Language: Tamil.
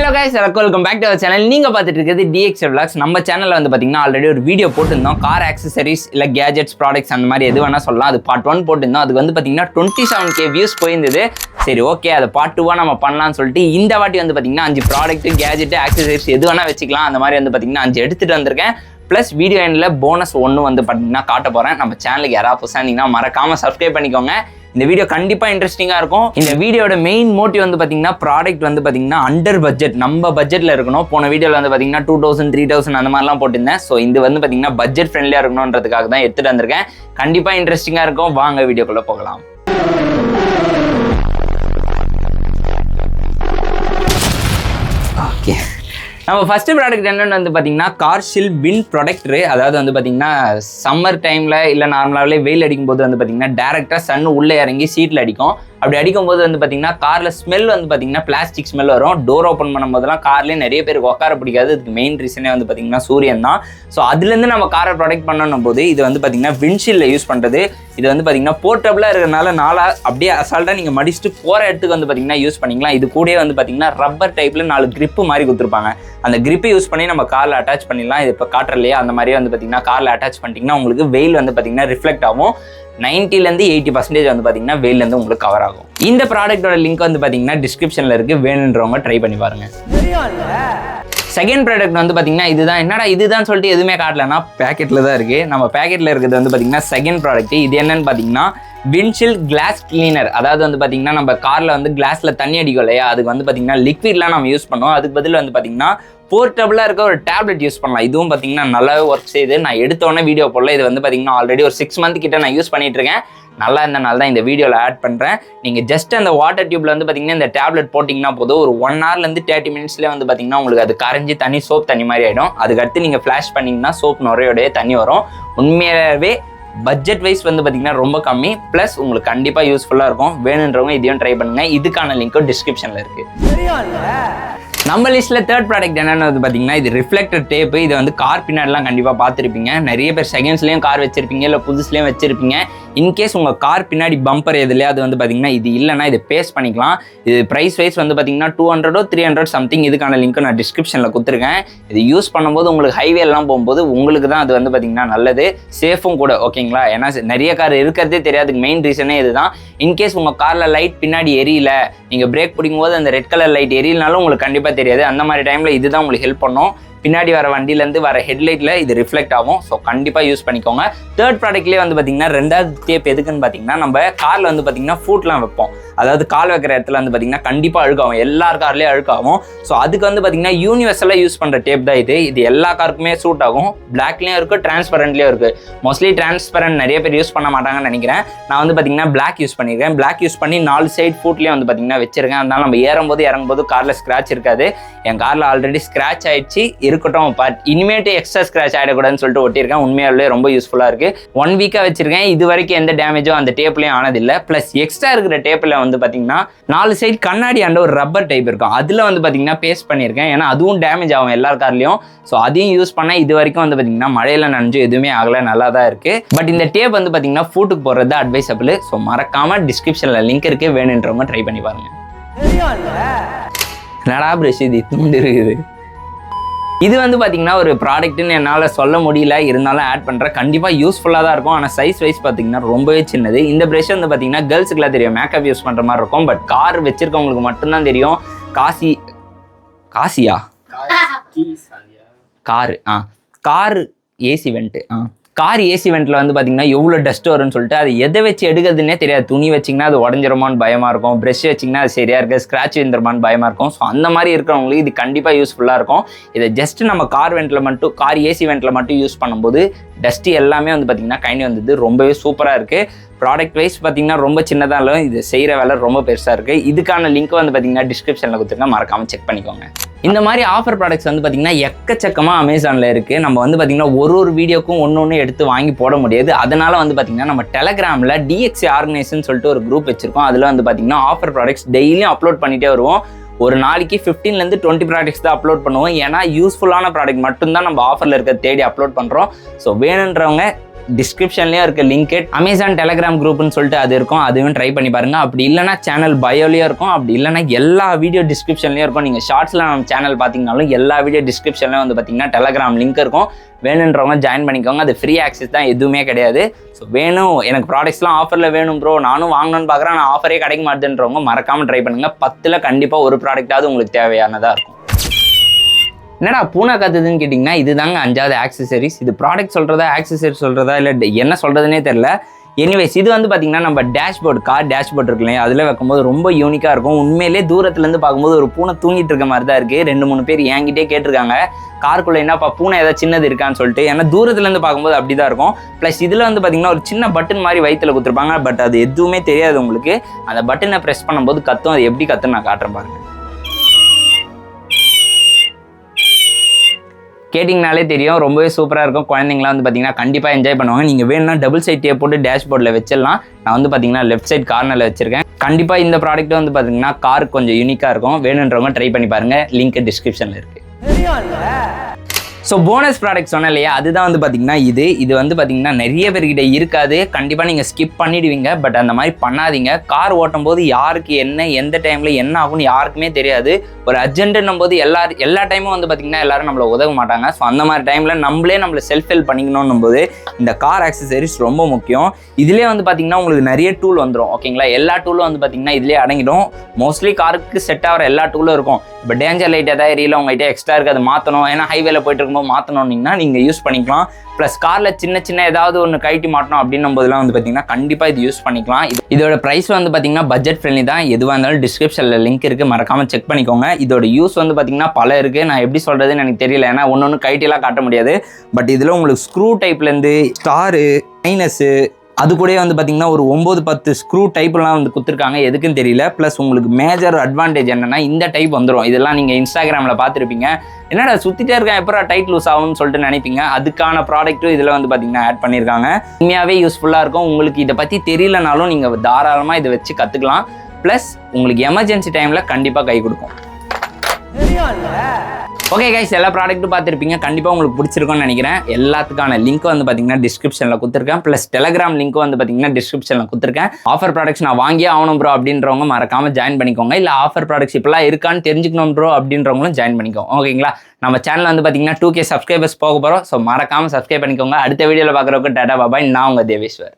Hello guys, welcome back to our channel. நீங்க பார்த்துட்டு இருக்கிறது DXL Vlogs. நம்ம சேனல்ல வந்து பாத்தீங்கன்னா ஆல்ரெடி ஒரு வீடியோ போட்டுருந்தோம். கார் ஆக்சசரிஸ் இல்ல கேஜெட்ஸ் ப்ராடக்ட்ஸ் அந்த மாதிரி எது வேணா சொல்லலாம். அது பார்ட் 1 போட்டுருந்தோம். அதுக்கு வந்து பாத்தீங்கன்னா 27k வியூஸ் போயிருந்தது. சரி ஓகே, அதை பார்ட் 2வா நம்ம பண்ணலாம்னு சொல்லிட்டு இந்த வாட்டி வந்து பாத்தீங்கன்னா 5 ப்ராடக்ட் கேஜெட் ஆக்சசரிஸ் எது வேணா வச்சுக்கலாம் அந்த மாதிரி வந்து பாத்தீங்கன்னா 5 எடுத்துட்டு வந்திருக்கேன். ப்ளஸ் வீடியோ எண்டில் போனஸ் ஒன்று வந்து பார்த்தீங்கன்னா காட்ட போகிறேன். நம்ம சேனலுக்கு யாராவது புதுசாக இருந்தீங்கன்னா மறக்காமல் சப்ஸ்கிரைப் பண்ணிக்கோங்க. இந்த வீடியோ கண்டிப்பாக இன்ட்ரெஸ்டிங்காக இருக்கும். இந்த வீடியோட மெயின் மோட்டிவ் வந்து பார்த்தீங்கன்னா ப்ராடக்ட் வந்து பார்த்தீங்கன்னா அண்டர் பட்ஜெட், நம்ம பட்ஜெட்டில் இருக்கணும். போன வீடியோவில் வந்து பார்த்தீங்கன்னா 2000 3000 அந்த மாதிரிலாம் போட்டிருந்தேன். ஸோ இது வந்து பார்த்தீங்கன்னா பட்ஜெட் ஃப்ரெண்ட்லியாக இருக்கணுன்றதுக்காக தான் எடுத்துகிட்டு வந்திருக்கேன். கண்டிப்பாக இன்ட்ரெஸ்டிங்காக இருக்கும். வாங்க வீடியோக்குள்ளே போகலாம். ஓகே, நம்ம ஃபர்ஸ்ட் ப்ராடக்ட் என்னென்னு வந்து பார்த்தீங்கன்னா கார்ஷில் விண்ட் ப்ரொடெக்டரு. அதாவது வந்து பார்த்தீங்கன்னா சம்மர் டைமில் இல்லை நார்மலாகவே வெயில் அடிக்கும்போது வந்து பார்த்தீங்கன்னா டேரெக்டாக சன் உள்ளே இறங்கி சீட்டில் அடிக்கும். அப்படி அடிக்கும்போது வந்து பார்த்தீங்கன்னா காரில் ஸ்மெல் வந்து பார்த்தீங்கன்னா பிளாஸ்டிக் ஸ்மெல் வரும். டோர் ஓப்பன் பண்ணும்போதெல்லாம் கார்லேயே நிறைய பேருக்கு உட்கார பிடிக்காது. இதுக்கு மெயின் ரீசனே வந்து பார்த்தீங்கன்னா சூரியன் தான். ஸோ அதுலேருந்து நம்ம காரை ப்ரொடெக்ட் பண்ணணும் போது இது வந்து பார்த்தீங்கன்னா விண்ட்ஷீல்டில் யூஸ் பண்ணுறது. இது வந்து பார்த்தீங்கன்னா போர்ட்டபிளாக இருக்கிறதுனால அப்படியே அசால்ட்டாக நீங்கள் மடிச்சுட்டு போகிற இடத்துக்கு வந்து பார்த்தீங்கன்னா யூஸ் பண்ணிக்கலாம். இது கூட வந்து பார்த்தீங்கன்னா ரப்பர் டைப்பில் 4 கிரிப்பு மாதிரி கொடுத்துருப்பாங்க. அந்த கிரிப்பை யூஸ் பண்ணி நம்ம காரில் அட்டாச் பண்ணிடலாம். இது இப்போ காட்டுறலையே அந்த மாதிரியே வந்து பார்த்தீங்கன்னா காரில் அட்டாச் பண்ணிட்டீங்கன்னா உங்களுக்கு வெயில் வந்து பார்த்தீங்கன்னா ரிஃப்ளெக்ட் ஆகும். 90% 80% வந்து பார்த்தீங்கன்னா வெயிலேருந்து உங்களுக்கு கவர் ஆகும். இந்த ப்ராடக்டோட லிங்க் வந்து பார்த்தீங்கன்னா டிஸ்கிரிப்ஷனில் இருக்குது. வேணுன்றவங்க ட்ரை பண்ணி பாருங்கள். செகண்ட் ப்ராடக்ட் வந்து பார்த்தீங்கன்னா இதுதான். என்னடா இதுதான் சொல்லிட்டு எதுவுமே காட்டலன்னா பேக்கெட்டில் தான் இருக்குது. நம்ம பேக்கெட்டில் இருக்கிறது வந்து பார்த்தீங்கன்னா செகண்ட் ப்ராடக்ட். இது என்னன்னு பார்த்தீங்கன்னா விண்ட்ஷீல்ட் கிளாஸ் கிளீனர். அதாவது வந்து பார்த்தீங்கன்னா நம்ம காரில் வந்து கிளாஸில் தண்ணி அடிக்கும் இல்லையா, அதுக்கு வந்து பார்த்தீங்கன்னா லிக்விட்லாம் நம்ம யூஸ் பண்ணுவோம். அதுக்கு பதில் வந்து பார்த்தீங்கன்னா போர்ட்டபிளாக இருக்க ஒரு டேப்லெட் யூஸ் பண்ணலாம். இதுவும் பார்த்தீங்கன்னா நல்லாவே ஒர்க் செய்யுது. நான் எடுத்தோடனே வீடியோ போடல. இது வந்து பார்த்தீங்கன்னா ஆல்ரெடி ஒரு 6 மந்த் கிட்ட நான் யூஸ் பண்ணிட்டு இருக்கேன். நல்லா இருந்தனால தான் இந்த வீடியோவில் ஆட் பண்ணுறேன். நீங்கள் ஜஸ்ட் அந்த வாட்டர் டியூப்ல வந்து பார்த்தீங்கன்னா இந்த டேப்லெட் போட்டிங்கன்னா போதும், ஒரு 1 hourலேருந்து 30 minutesலேயே வந்து பார்த்தீங்கன்னா உங்களுக்கு அது கரைஞ்சி தண்ணி சோப் தண்ணி மாதிரி ஆகிடும். அதுக்கடுத்து நீங்கள் ஃப்ளாஷ் பண்ணிங்கன்னா சோப் நுரையோடைய தண்ணி வரும். உண்மையாகவே பட்ஜெட் வைஸ் வந்து பார்த்தீங்கன்னா ரொம்ப கம்மி. ப்ளஸ் உங்களுக்கு கண்டிப்பாக யூஸ்ஃபுல்லாக இருக்கும். வேணுன்றவங்க இதையும் ட்ரை பண்ணுங்கள். இதுக்கான லிங்க்கும் டிஸ்கிரிப்ஷனில் இருக்குது. நம்ம லிஸ்ட்டில் தேர்ட் ப்ராடக்ட் என்னென்னு வந்து பார்த்தீங்கன்னா இது ரிஃப்ளெக்டர் டேப்பு. இது வந்து கார் பின்னாடிலாம் கண்டிப்பாக பார்த்துருப்பீங்க. நிறைய பேர் செகண்ட்ஸ்லேயும் கார் வச்சிருப்பீங்க, இல்லை புதுசுலேயும் வச்சிருப்பீங்க. இன்கேஸ் உங்கள் கார் பின்னாடி பம்பர் எதுலையே அது வந்து பார்த்தீங்கன்னா இது இல்லைனா இது பேஸ் பண்ணிக்கலாம். இது ப்ரைஸ் வைஸ் வந்து பார்த்தீங்கன்னா 200 300 சம்திங். இதுக்கான லிங்க்கு நான் டிஸ்கிரிப்ஷனில் கொடுத்துருக்கேன். இது யூஸ் பண்ணும்போது உங்களுக்கு ஹைவேலாம் போகும்போது உங்களுக்கு தான் அது வந்து பார்த்தீங்கன்னா நல்லது, சேஃபும் கூட. ஓகேங்களா? ஏன்னா நிறைய கார் இருக்கிறதே தெரியாதுக்கு மெயின் ரீசனே இதுதான். இன்கேஸ் உங்கள் காரில் லைட் பின்னாடி எரியல, நீங்கள் பிரேக் பிடிக்கும்போது அந்த ரெட் கலர் லைட் எரியலனாலும் உங்களுக்கு கண்டிப்பாக தெரியாது. அந்த மாதிரி டைமில் இதுதான் உங்களுக்கு ஹெல்ப் பண்ணும். பின்னாடி வர வண்டியிலேருந்து வர ஹெட்லைட்டில் இது ரிஃப்ளெக்ட் ஆகும். ஸோ கண்டிப்பாக யூஸ் பண்ணிக்கோங்க. தேர்ட் ப்ராடக்ட்லேயே வந்து பார்த்தீங்கன்னா ரெண்டாவது டேப் எதுக்குன்னு பார்த்தீங்கன்னா நம்ம காரில் வந்து பார்த்தீங்கன்னா ஃபுட்லாம் வைப்போம். அதாவது கால் வைக்கிற இடத்துல வந்து பார்த்தீங்கன்னா கண்டிப்பாக அழுக்காகும். எல்லார் கார்லேயும் அழுக்காகும். ஸோ அதுக்கு வந்து பார்த்தீங்கன்னா யூனிவர்சலாக யூஸ் பண்ணுற டேப் தான் இது. இது எல்லா காருக்குமே சூட் ஆகும். பிளாக்லேயும் இருக்குது, டிரான்ஸ்பரண்ட்லேயும் இருக்குது. மோஸ்ட்லி டிரான்ஸ்பரண்ட் நிறைய பேர் யூஸ் பண்ண மாட்டாங்கன்னு நினைக்கிறேன். நான் வந்து பார்த்தீங்கன்னா பிளாக் யூஸ் பண்ணியிருக்கேன். பிளாக் யூஸ் பண்ணி 4 சைடு ஃபுட்லேயும் வந்து பார்த்தீங்கன்னா வச்சிருக்கேன். அதனால நம்ம ஏறும்போது இறங்கும்போது காரில் ஸ்க்ராட்ச் இருக்காது. என் காரில் ஆல்ரெடி ஸ்க்ராட்ச் ஆயிடுச்சு, இருக்கட்டும் பட் இனிமேட்டு எக்ஸ்ட்ரா ஸ்க்ராட்ச் ஆகிடக்கூடாதுன்னு சொல்லிட்டு ஒட்டியிருக்கேன். உண்மையாலே ரொம்ப யூஸ்ஃபுல்லாக இருக்குது. 1 வீக்காக வச்சிருக்கேன். இது வரைக்கும் எந்த டேமேஜும் அந்த டேப்லேயும் ஆனதில்லை. ப்ளஸ் எக்ஸ்ட்ரா இருக்கிற டேப்பில் வந்து பார்த்தீங்கன்னா 4 சைடு கண்ணாடி அண்ட ஒரு ரப்பர் டைப் இருக்கும். அதில் வந்து பார்த்தீங்கன்னா பேஸ்ட் பண்ணியிருக்கேன். ஏன்னா அதுவும் டேமேஜ் ஆகும் எல்லார் கார்லையும். ஸோ அதையும் யூஸ் பண்ணால் இது வரைக்கும் வந்து பார்த்தீங்கன்னா மழையில் நனைஞ்சு எதுவுமே ஆகலை, நல்லா தான் இருக்குது. பட் இந்த டேப் வந்து பார்த்தீங்கன்னா ஃபுட்டுக்கு போடுறது அட்வைசபிள். ஸோ மறக்காமல் டிஸ்கிரிப்ஷனில் லிங்க் இருக்குது, வேணுன்றவங்க ட்ரை பண்ணி பாருங்கள். என்னடா ப்ரஷ் இது இத்துண்டு இருக்குது. இது வந்து பார்த்தீங்கன்னா ஒரு ப்ராடக்ட்னு என்னால் சொல்ல முடியல, இருந்தாலும் ஆட் பண்ணுறேன். கண்டிப்பாக யூஸ்ஃபுல்லாக தான் இருக்கும். ஆனால் சைஸ் வைஸ் பார்த்தீங்கன்னா ரொம்பவே சின்னது. இந்த ப்ரஷ் வந்து பார்த்தீங்கன்னா கேர்ள்ஸுக்குலாம் தெரியும், மேக்கப் யூஸ் பண்ணுற மாதிரி இருக்கும். பட் கார் வச்சிருக்கவங்களுக்கு மட்டும்தான் தெரியும். Car AC vent car AC வெண்ட்டில் வந்து பார்த்தீங்கன்னா எவ்வளோ டஸ்ட் வரும்னு சொல்லிட்டு அது எதை வச்சு எடுக்கிறதுனே தெரியாது. துணி வச்சிங்கன்னா அது உடஞ்சிருமான்னு பயமாக இருக்கும். ப்ரெஷ் வச்சிங்கன்னா அது சரியாக இருக்குது, ஸ்க்ராட்ச் விழுந்துருமான்னு பயமாக இருக்கும். ஸோ அந்த மாதிரி இருக்கிறவங்களுக்கு இது கண்டிப்பாக யூஸ்ஃபுல்லாக இருக்கும். இதை ஜஸ்ட் நம்ம கார் வெண்ட்டில் மட்டும், கார் ஏசி வெண்ட்டில் மட்டும் யூஸ் பண்ணும்போது டஸ்ட்டு எல்லாமே வந்து பார்த்தீங்கன்னா கைண்டி வந்தது. ரொம்பவே சூப்பராக இருக்குது. ப்ராடக்ட் வைஸ் பார்த்தீங்கன்னா ரொம்ப சின்னதாக இல்லை, இது செய்கிற வேலை ரொம்ப பெருசாக இருக்குது. இதுக்கான லிங்க் வந்து பார்த்தீங்கன்னா டிஸ்கிரிப்ஷனில் கொடுத்துருங்க, மறக்காமல் செக் பண்ணிக்கோங்க. இந்த மாதிரி ஆஃபர் ப்ராடக்ட்ஸ் வந்து பார்த்தீங்கன்னா எக்கச்சக்கமாக அமேசானில் இருக்குது. நம்ம வந்து பார்த்தீங்கன்னா ஒரு வீடியோக்கும் ஒன்று எடுத்து வாங்கி போட முடியாது. அதனால் வந்து பார்த்தீங்கன்னா நம்ம டெலகிராமில் DXA ஆர்கனைசேஷன் சொல்லிட்டு ஒரு குரூப் வச்சுருக்கோம். அதில் வந்து பார்த்தீங்கன்னா ஆஃபர் ப்ராடக்ட்ஸ் டெய்லியும் அப்லோட் பண்ணிகிட்டே வருவோம். ஒரு நாளைக்கு 15 to 20 ப்ராடக்ட்ஸ் தான் அப்லோட் பண்ணுவோம். ஏன்னா யூஸ்ஃபுல்லான ப்ராடக்ட் மட்டும்தான் நம்ம ஆஃபரில் இருக்க தேடி அப்லோட் பண்ணுறோம். ஸோ வேணுன்றவங்க டிஸ்கிரிப்ஷன்லேயும் இருக்க லிங்க் அமேசான் டெலகிராம் குரூப்னு சொல்லிட்டு அது இருக்கும், அதுவும் ட்ரை பண்ணி பாருங்கள். அப்படி இல்லைனா சேனல் பயோலையும் இருக்கும், அப்படி இல்லைனா எல்லா வீடியோ டிஸ்கிரிப்ஷன்லேயும் இருக்கும். நீங்கள் ஷார்ட்ஸில் நம்ம சேனல் பார்த்தீங்கன்னாலும் எல்லா வீடியோ டிஸ்கிரிப்ஷன்லேயும் வந்து பார்த்தீங்கன்னா டெலகிராம் லிங்க் இருக்கும். வேணுன்றவங்க ஜாயின் பண்ணிக்கோங்க. அது ஃப்ரீ ஆக்சஸ் தான், எதுவுமே கிடையாது. ஸோ வேணும் எனக்கு ப்ராடக்ட்ஸ்லாம் ஆஃபரில் வேணும் ப்ரோ, நானும் வாங்கணும்னு பார்க்குறேன், நான் ஆஃபரே கிடைக்க மாட்டேன்றவங்க மறக்காமல் ட்ரை பண்ணுங்கள். 10ல் கண்டிப்பாக ஒரு ப்ராடக்டாவது உங்களுக்கு தேவையானதாக இருக்கும். என்னடா பூனை கத்துதுன்னு கேட்டிங்கன்னா இதுதாங்க 5வது ஆக்சசரிஸ். இது ப்ராடக்ட் சொல்கிறதா ஆக்சசரிஸ் சொல்கிறதா இல்லை என்ன சொல்கிறதுனே தெரில. எனிவேஸ் இது வந்து பார்த்தீங்கன்னா நம்ம டேஷ்போர்டு, கார் டேஷ்போர்ட் இருக்கு இல்லையா, அதில் வைக்கும்போது ரொம்ப யூனிக்காக இருக்கும். உண்மையிலே தூரத்துலேருந்து பார்க்கும்போது ஒரு பூனை தூங்கிட்டு இருக்க மாதிரி தான் இருக்குது. 2-3 பேர் என்கிட்டே கேட்டிருக்காங்க காருக்குள்ளே என்னப்பா பூனை ஏதாவது சின்னது இருக்கான்னு சொல்லிட்டு. ஏன்னா தூரத்துலேருந்து பார்க்கும்போது அப்படி தான் இருக்கும். ப்ளஸ் இதில் வந்து பார்த்தீங்கன்னா ஒரு சின்ன பட்டன் மாதிரி வயிற்றுல கொடுத்துருப்பாங்க. பட் அது எதுவுமே தெரியாது உங்களுக்கு. அந்த பட்டனை ப்ரெஸ் பண்ணும்போது கத்தும். அது எப்படி கத்துன்னு நான் காட்டுறேன் பாருங்க. கேட்டிங்கனாலே தெரியும், ரொம்பவே சூப்பராக இருக்கும். குழந்தைங்களாம் வந்து பார்த்தீங்கன்னா கண்டிப்பாக என்ஜாய் பண்ணுவாங்க. நீங்கள் வேணும்னா டபுள் சைட் டேப் போட்டு டேஷ்போர்டில் வச்சிடலாம். நான் வந்து பார்த்தீங்கன்னா லெஃப்ட் சைட் கார்னரில் வச்சிருக்கேன். கண்டிப்பாக இந்த ப்ராடக்ட் வந்து பார்த்தீங்கன்னா கார் கொஞ்சம் யூனிக்காக இருக்கும். வேணுன்றவங்க ட்ரை பண்ணி பாருங்கள், லிங்க் டிஸ்கிரிப்ஷனில் இருக்குது. ஸோ போனஸ் ப்ராடக்ட் சொன்னேன் இல்லையா, அதுதான் வந்து பார்த்தீங்கன்னா இது வந்து பார்த்தீங்கன்னா நிறைய பேர்கிட்ட இருக்காது. கண்டிப்பாக நீங்கள் ஸ்கிப் பண்ணிடுவீங்க. பட் அந்த மாதிரி பண்ணாதீங்க. கார் ஓட்டும் போது யாருக்கு என்ன எந்த டைமில் என்ன ஆகும்னு யாருக்குமே தெரியாது. ஒரு அர்ஜென்ட்னும் போது எல்லா டைமும் வந்து பார்த்தீங்கன்னா எல்லாரும் நம்மளை உதவ மாட்டாங்க. ஸோ அந்த மாதிரி டைமில் நம்மளை செல்ஃப் ஹெல்ப் பண்ணிக்கணும் போது இந்த கார் ஆக்சசரிஸ் ரொம்ப முக்கியம். இதிலே வந்து பார்த்தீங்கன்னா உங்களுக்கு நிறைய டூல் வந்துடும். ஓகேங்களா, எல்லா டூலும் வந்து பார்த்தீங்கன்னா இதிலே அடங்கிடும். மோஸ்ட்லி காருக்கு செட் ஆகிற எல்லா டூலும் இருக்கும். இப்போ டேஞ்சர் லைட் எதாவது ஏரியில் உங்கள்கிட்ட எக்ஸ்ட்ரா இருக்குது, அது மாற்றணும். ஏன்னா ஹைவேல போயிட்டு இருக்கும்போது மாற்றணும்னா நீங்கள் யூஸ் பண்ணிக்கலாம். ப்ளஸ் காரில் சின்ன ஏதாவது ஒன்று கழட்டி மாட்டணும் அப்படின்னும் போதெல்லாம் வந்து பார்த்தீங்கன்னா கண்டிப்பாக இது யூஸ் பண்ணிக்கலாம். இதோட ப்ரைஸ் வந்து பார்த்தீங்கன்னா பட்ஜெட் ஃப்ரெண்ட்லி தான். எதுவாக இருந்தாலும் டிஸ்கிரிப்ஷனில் லிங்க் இருக்குது, மறக்காமல் செக் பண்ணிக்கோங்க. இதோட யூஸ் வந்து பார்த்தீங்கன்னா பல இருக்குது. நான் எப்படி சொல்கிறதுன்னு எனக்கு தெரியல, ஏன்னா ஒன்று கழட்டிலாம் காட்ட முடியாது. பட் இதில் உங்களுக்கு ஸ்க்ரூ டைப்லேருந்து ஸ்டாரு மைனஸு அது கூட வந்து பார்த்தீங்கன்னா ஒரு 9-10 ஸ்க்ரூ டைப்லாம் வந்து கொடுத்துருக்காங்க. எதுக்குன்னு தெரியல. ப்ளஸ் உங்களுக்கு மேஜர் அட்வான்டேஜ் என்னன்னா இந்த டைப் வந்துடும். இதெல்லாம் நீங்கள் இன்ஸ்டாகிராமில் பார்த்துருப்பீங்க. என்னடா சுற்றிட்டே இருக்கேன் எப்போ டைட் லூஸ் ஆகும்னு சொல்லிட்டு நினைப்பீங்க. அதுக்கான ப்ராடக்ட்டும் இதில் வந்து பார்த்தீங்கன்னா ஆட் பண்ணியிருக்காங்க. உண்மையாகவே யூஸ்ஃபுல்லாக இருக்கும். உங்களுக்கு இதை பற்றி தெரியலனாலும் நீங்கள் தாராளமாக இதை வச்சு கற்றுக்கலாம். ப்ளஸ் உங்களுக்கு எமர்ஜென்சி டைமில் கண்டிப்பாக கை கொடுக்கும். ஓகே கைஸ், எல்லா ப்ராடக்ட்டும் பார்த்துருப்பீங்க. கண்டிப்பாக உங்களுக்கு பிடிச்சிருக்கும்னு நினைக்கிறேன். எல்லாத்துக்கான லிங்க் வந்து பார்த்தீங்கன்னா டிஸ்கிரிப்ஷனில் கொடுத்துருக்கேன். ப்ளஸ் டெலகிராம் லிங்க் வந்து பார்த்தீங்கன்னா டிஸ்கிரிப்ஷனில் கொடுத்துருக்கேன். ஆஃபர் ப்ராடக்ட்ஸ் நான் வாங்கியே ஆகணும் ப்ரோ அப்படின்றவங்க மறக்காமல் ஜாயின் பண்ணிக்கோங்க. இல்லை ஆஃபர் ப்ராடக்ட்ஸ் இப்பெல்லாம் இருக்கான்னு தெரிஞ்சுக்கணும் ப்ரோ அப்படின்றவங்களும் ஜாயின் பண்ணிக்கோங்க. ஓகேங்களா, நம்ம சேனல் வந்து பார்த்தீங்கன்னா 2K சப்ஸ்கிரைபர்ஸ் போக போகிறோம். ஸோ மறக்காமல் சப்ஸ்கிரைப் பண்ணிக்கோங்க. அடுத்த வீடியோவில் பார்க்குறவங்க டாடா பாபாய். நான் உங்கள் தேவேஸ்வர்.